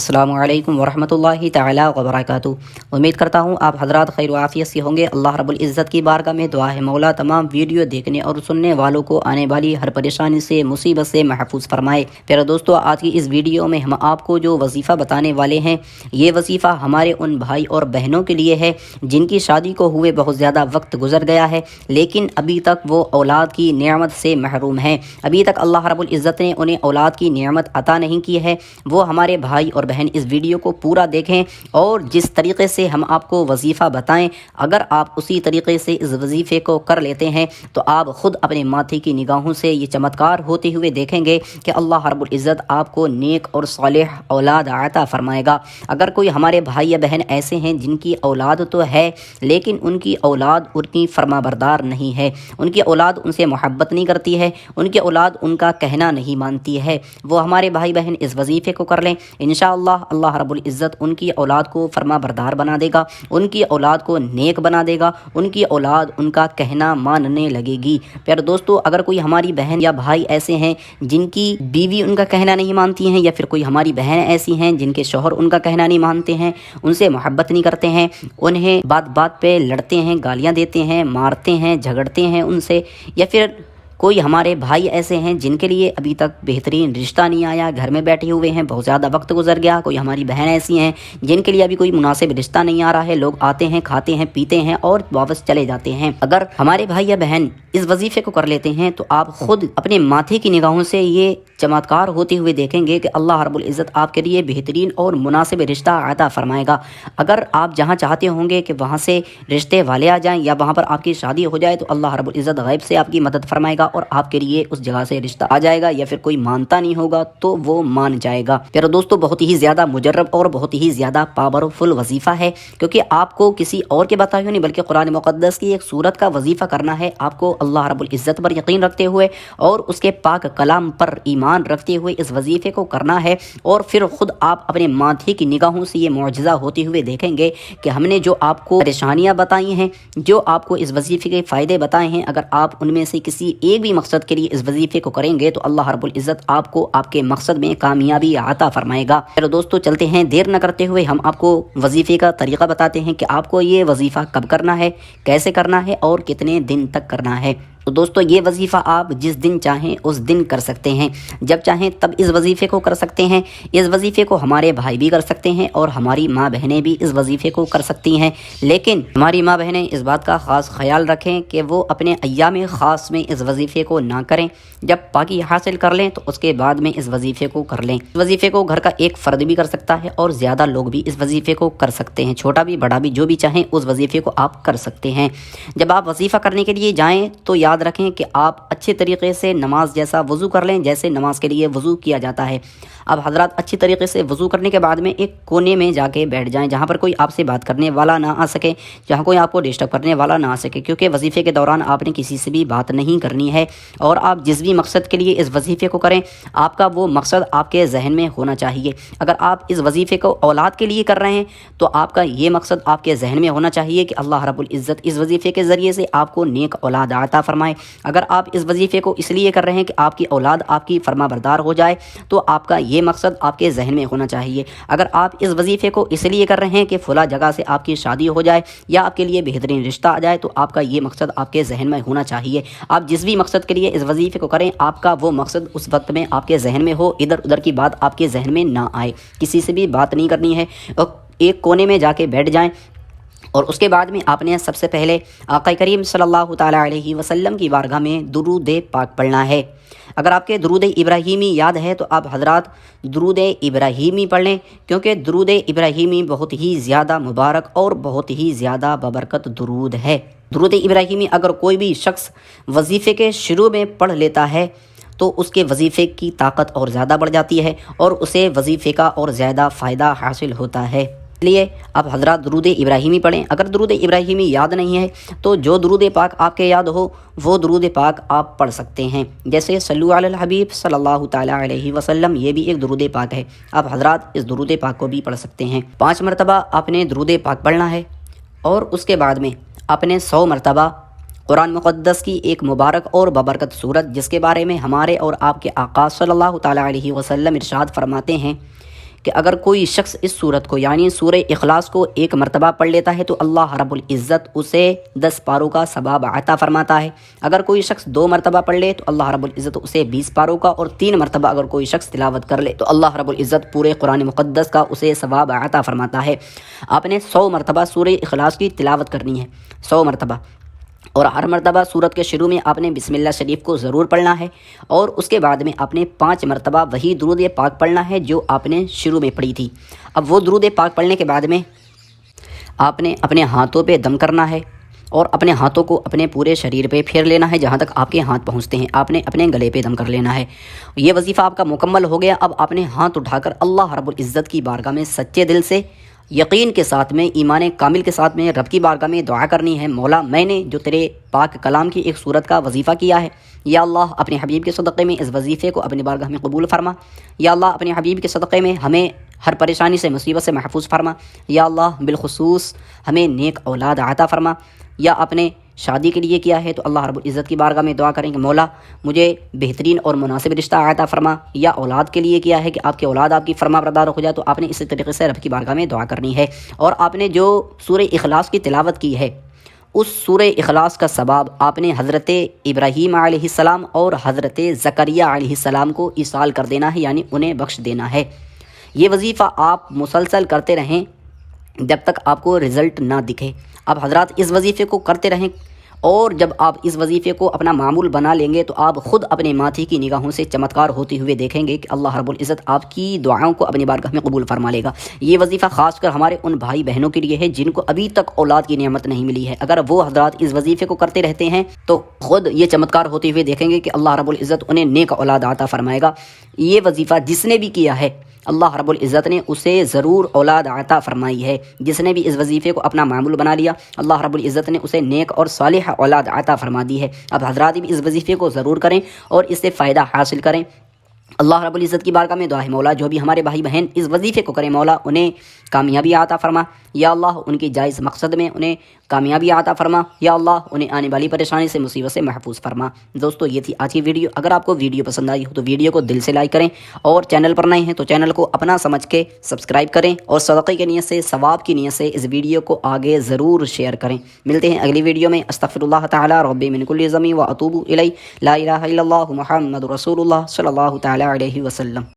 अस्सलामु अलैकुम वरहमतुल्लाहि ताला वबरकातुहू। उम्मीद करता हूँ आप हज़रात खैर आफ़ियत से होंगे। अल्लाह रब्बुल इज़्ज़त की बारगाह में दुआ है मौला तमाम वीडियो देखने और सुनने वालों को आने वाली हर परेशानी से मुसीबत से महफूज फरमाए। प्यारे दोस्तों, आज की इस वीडियो में हम आपको जो वजीफ़ा बताने वाले हैं, ये वजीफ़ा हमारे उन भाई और बहनों के लिए है जिनकी शादी को हुए बहुत ज़्यादा वक्त गुजर गया है, लेकिन अभी तक वो औलाद की नेमत से महरूम हैं। अभी तक अल्लाह रब्बुल इज़्ज़त ने उन्हें औलाद की नेमत अता नहीं की है। वो हमारे भाई और बहन इस वीडियो को पूरा देखें और जिस तरीके से हम आपको वजीफ़ा बताएं, अगर आप उसी तरीके से इस वजीफ़े को कर लेते हैं तो आप ख़ुद अपने माथे की निगाहों से ये चमत्कार होते हुए देखेंगे कि अल्लाह रब्बुल इज़्ज़त आपको नेक और सालिह औलाद अता फ़रमाएगा। अगर कोई हमारे भाई या बहन ऐसे हैं जिनकी औलाद तो है लेकिन उनकी औलाद उनकी फरमाबरदार नहीं है, उनकी औलाद उनसे मोहब्बत नहीं करती है, उनकी औलाद उनका कहना नहीं मानती है, वो हमारे भाई बहन इस वजीफ़े को कर लें। इंशाअल्लाह अल्लाह रब्बुल इज़्ज़त उनकी औलाद को फरमाबरदार बना देगा, उनकी औलाद को नेक बना देगा, उनकी औलाद उनका कहना मानने लगेगी। प्यारे दोस्तों, अगर कोई हमारी बहन या भाई ऐसे हैं जिनकी बीवी उनका कहना नहीं मानती हैं, या फिर कोई हमारी बहन ऐसी हैं जिनके शौहर उनका कहना नहीं मानते हैं, उनसे मोहब्बत नहीं करते हैं, उन्हें बात बात पे लड़ते हैं, गालियाँ देते हैं, मारते हैं, झगड़ते हैं उनसे, या फिर कोई हमारे भाई ऐसे हैं जिनके लिए अभी तक बेहतरीन रिश्ता नहीं आया, घर में बैठे हुए हैं, बहुत ज़्यादा वक्त गुजर गया। कोई हमारी बहन ऐसी हैं जिनके लिए अभी कोई मुनासिब रिश्ता नहीं आ रहा है, लोग आते हैं, खाते हैं, पीते हैं और वापस चले जाते हैं। अगर हमारे भाई या बहन इस वजीफ़े को कर लेते हैं तो आप ख़ुद अपने माथे की निगाहों से ये चमत्कार होते हुए देखेंगे कि अल्लाह रब्बुल इज़्ज़त आपके लिए बेहतरीन और मुनासिब रिश्ता अता फ़रमाएगा। अगर आप जहाँ चाहते होंगे कि वहाँ से रिश्ते वाले आ जाएँ या वहाँ पर आपकी शादी हो जाए तो अल्लाह रब्बुल इज़्ज़त गैब से आपकी मदद फरमाएगा और आपके लिए उस जगह से रिश्ता आ जाएगा, या फिर कोई मानता नहीं होगा तो वो मान जाएगा। प्यारे दोस्तों, बहुत ही ज़्यादा मुजर्रब और बहुत ही ज़्यादा पावरफुल वजीफ़ा है, क्योंकि आपको किसी और के बताए हुए नहीं बल्कि कुरान मुक़द्दस की एक सूरत का वजीफ़ा करना है। आपको अल्लाह रब्बुल इज़्ज़त पर यकीन रखते हुए और उसके पाक कलाम पर ईमान रखते हुए इस वजीफ़े को करना है, और फिर ख़ुद आप अपने माथे की निगाहों से ये मुआजिज़ा होते हुए देखेंगे कि हमने जो आपको परेशानियाँ बताई हैं, जो आपको इस वजीफ़े के फ़ायदे बताए हैं, अगर आप उनमें से किसी एक भी मकसद के लिए इस वजीफ़े को करेंगे तो अल्लाह रब्बुल इज़्ज़त आपको आपके मकसद में कामयाबी अता फ़रमाएगा। चलो दोस्तों, चलते हैं, देर न करते हुए हम आपको वजीफ़े का तरीक़ा बताते हैं कि आपको ये वजीफ़ा कब करना है, कैसे करना है और कितने दिन तक करना है। तो दोस्तों, ये वजीफ़ा आप जिस दिन चाहें उस दिन कर सकते हैं, जब चाहें तब इस वजीफ़े को कर सकते हैं। इस वजीफ़े को हमारे भाई भी कर सकते हैं और हमारी माँ बहनें भी इस वजीफ़े को कर सकती हैं, लेकिन हमारी माँ बहनें इस बात का ख़ास ख्याल रखें कि वो अपने अय्याम ख़ास में इस वजीफ़े को ना करें। जब पाकी हासिल कर लें तो उसके बाद में इस वजीफ़े को कर लें। इस वजीफ़े को घर का एक फ़र्द भी कर सकता है और ज़्यादा लोग भी इस वजीफ़े को कर सकते हैं, छोटा भी बड़ा भी, जो भी चाहें उस वजीफ़े को आप कर सकते हैं। जब आप वजीफ़ा करने के लिए जाएँ तो याद रखें कि आप अच्छे तरीके से नमाज जैसा वज़ू कर लें, जैसे नमाज के लिए वज़ू किया जाता है। अब हज़रात अच्छी तरीके से वज़ू करने के बाद में एक कोने में जाके बैठ जाएं, जहाँ पर कोई आपसे बात करने वाला ना आ सके, जहाँ कोई आपको डिस्टर्ब करने वाला ना आ सके, क्योंकि वजीफ़े के दौरान आपने किसी से भी बात नहीं करनी है। और आप जिस भी मकसद के लिए इस वजीफ़े को करें, आपका वो मकसद आपके जहन में होना चाहिए। अगर आप इस वजीफ़े को औलाद के लिए कर रहे हैं तो आपका ये मकसद आपके जहन में होना चाहिए कि अल्लाह रब्बुल इज़्ज़त इस वजीफ़े के ज़रिए से आपको नेक औलाद अता फ़रमाए। अगर आप इस वजीफ़े को इसलिए कर रहे हैं कि आपकी औलाद आपकी फरमाबरदार हो जाए तो आपका ये मकसद आपके जहन में होना चाहिए। अगर आप इस वजीफ़े को इसलिए कर रहे हैं कि फ़ला जगह से आपकी शादी हो जाए या आपके लिए बेहतरीन रिश्ता आ जाए तो आपका ये मकसद आपके जहन में होना चाहिए। आप जिस भी मकसद के लिए इस वजीफ़े को करें, आपका वो मकसद उस वक्त में आपके जहन में हो, इधर उधर की बात आपके जहन में ना आए, किसी से भी बात नहीं करनी है और एक कोने में जाके बैठ जाएं। और उसके बाद में आपने सबसे पहले आक़ा करीम सल्लल्लाहु ताला अलैहि वसल्लम की बारगाह में दुरूद पाक पढ़ना है। अगर आपके दुरूद इब्राहीमी याद है तो आप हज़रात दुरूद इब्राहीमी पढ़ लें, क्योंकि दुरूद इब्राहीमी बहुत ही ज़्यादा मुबारक और बहुत ही ज़्यादा बबरकत दुरूद है। दुरूद इब्राहीमी अगर कोई भी शख्स वजीफ़े के शुरू में पढ़ लेता है तो उसके वजीफ़े की ताकत और ज़्यादा बढ़ जाती है और उसे वजीफ़े का और ज़्यादा फ़ायदा हासिल होता है। इसलिए आप हज़रात दुरूद इब्राहीमी पढ़ें। अगर दुरूद इब्राहीमी याद नहीं है तो जो दुरूद पाक आपके याद हो वो दुरूद पाक आप पढ़ सकते हैं, जैसे सल्लु अलल हबीब सल्लल्लाहु ताला अलैहि वसल्लम, ये भी एक दुरूद पाक है। आप हज़रात इस दुरूद पाक को भी पढ़ सकते हैं। 5 मरतबा आपने दुरूद पाक पढ़ना है और उसके बाद में आपने 100 मरतबा कुरान मुक़द्दस की एक मुबारक और बबरकत सूरत, जिसके बारे में हमारे और आपके आका सल्लल्लाहु ताला अलैहि वसल्लम इरशाद फरमाते हैं کہ اگر کوئی شخص اس صورت کو یعنی سورہ اخلاص کو ایک مرتبہ پڑھ لیتا ہے تو اللہ رب العزت اسے 10 پاروں کا ثواب عطا فرماتا ہے۔ اگر کوئی شخص 2 مرتبہ پڑھ لے تو اللہ رب العزت اسے 20 پاروں کا، اور 3 مرتبہ اگر کوئی شخص تلاوت کر لے تو اللہ رب العزت پورے قرآن مقدس کا اسے ثواب عطا فرماتا ہے۔ آپ نے 100 مرتبہ سورہ اخلاص کی تلاوت کرنی ہے، 100 مرتبہ، اور ہر مرتبہ سورت کے شروع میں آپ نے بسم اللہ شریف کو ضرور پڑھنا ہے، اور اس کے بعد میں آپ نے 5 مرتبہ وہی درود پاک پڑھنا ہے جو آپ نے شروع میں پڑھی تھی۔ اب وہ درود پاک پڑھنے کے بعد میں آپ نے اپنے ہاتھوں پہ دم کرنا ہے، اور اپنے ہاتھوں کو اپنے پورے شریر پہ پھیر لینا ہے جہاں تک آپ کے ہاتھ پہنچتے ہیں۔ آپ نے اپنے گلے پہ دم کر لینا ہے۔ یہ وظیفہ آپ کا مکمل ہو گیا۔ اب آپ نے ہاتھ اٹھا کر اللہ رب العزت کی بارگاہ میں سچے دل سے، یقین کے ساتھ میں، ایمان کامل کے ساتھ میں رب کی بارگاہ میں دعا کرنی ہے، مولا میں نے جو تیرے پاک کلام کی ایک صورت کا وظیفہ کیا ہے، یا اللہ اپنے حبیب کے صدقے میں اس وظیفے کو اپنی بارگاہ میں قبول فرما، یا اللہ اپنے حبیب کے صدقے میں ہمیں ہر پریشانی سے، مصیبت سے محفوظ فرما، یا اللہ بالخصوص ہمیں نیک اولاد عطا فرما، یا اپنے شادی کے لیے کیا ہے تو اللہ رب العزت کی بارگاہ میں دعا کریں کہ مولا مجھے بہترین اور مناسب رشتہ عطا فرما، یا اولاد کے لیے کیا ہے کہ آپ کی اولاد آپ کی فرما بردار ہو جائے، تو آپ نے اسی طریقے سے رب کی بارگاہ میں دعا کرنی ہے۔ اور آپ نے جو سورہ اخلاص کی تلاوت کی ہے اس سورہ اخلاص کا ثواب آپ نے حضرت ابراہیم علیہ السلام اور حضرت زکریا علیہ السلام کو ایصال کر دینا ہے، یعنی انہیں بخش دینا ہے۔ یہ وظیفہ آپ مسلسل کرتے رہیں جب تک آپ کو رزلٹ نہ دکھے۔ اب حضرات اس وظیفے کو کرتے رہیں، اور جب آپ اس وظیفے کو اپنا معمول بنا لیں گے تو آپ خود اپنے ماتھے کی نگاہوں سے چمتکار ہوتے ہوئے دیکھیں گے کہ اللہ رب العزت آپ کی دعاؤں کو اپنی بارگاہ میں قبول فرما لے گا۔ یہ وظیفہ خاص کر ہمارے ان بھائی بہنوں کے لیے ہے جن کو ابھی تک اولاد کی نعمت نہیں ملی ہے۔ اگر وہ حضرات اس وظیفے کو کرتے رہتے ہیں تو خود یہ چمتکار ہوتے ہوئے دیکھیں گے کہ اللہ رب العزت انہیں نیک اولاد عطا فرمائے گا۔ یہ وظیفہ جس نے بھی کیا ہے اللہ رب العزت نے اسے ضرور اولاد عطا فرمائی ہے۔ جس نے بھی اس وظیفے کو اپنا معمول بنا لیا اللہ رب العزت نے اسے نیک اور صالح اولاد عطا فرما دی ہے۔ اب حضرات بھی اس وظیفے کو ضرور کریں اور اس سے فائدہ حاصل کریں۔ اللہ رب العزت کی بارگاہ میں دعا ہے مولا جو بھی ہمارے بھائی بہن اس وظیفے کو کریں مولا انہیں کامیابی عطا فرما، یا اللہ ان کی جائز مقصد میں انہیں کامیابی عطا فرما، یا اللہ انہیں آنے والی پریشانی سے، مصیبت سے محفوظ فرما۔ دوستو یہ تھی آج کی ویڈیو۔ اگر آپ کو ویڈیو پسند آئی ہو تو ویڈیو کو دل سے لائک کریں، اور چینل پر نئے ہیں تو چینل کو اپنا سمجھ کے سبسکرائب کریں، اور صدقے کی نیت سے، ثواب کی نیت سے اس ویڈیو کو آگے ضرور شیئر کریں۔ ملتے ہیں اگلی ویڈیو میں۔ استغفر اللہ تعالی ربی من کل ذنب واتوب الیہ، لا الہ الا اللہ محمد رسول اللہ صلی اللہ تعالی علیہ وسلم۔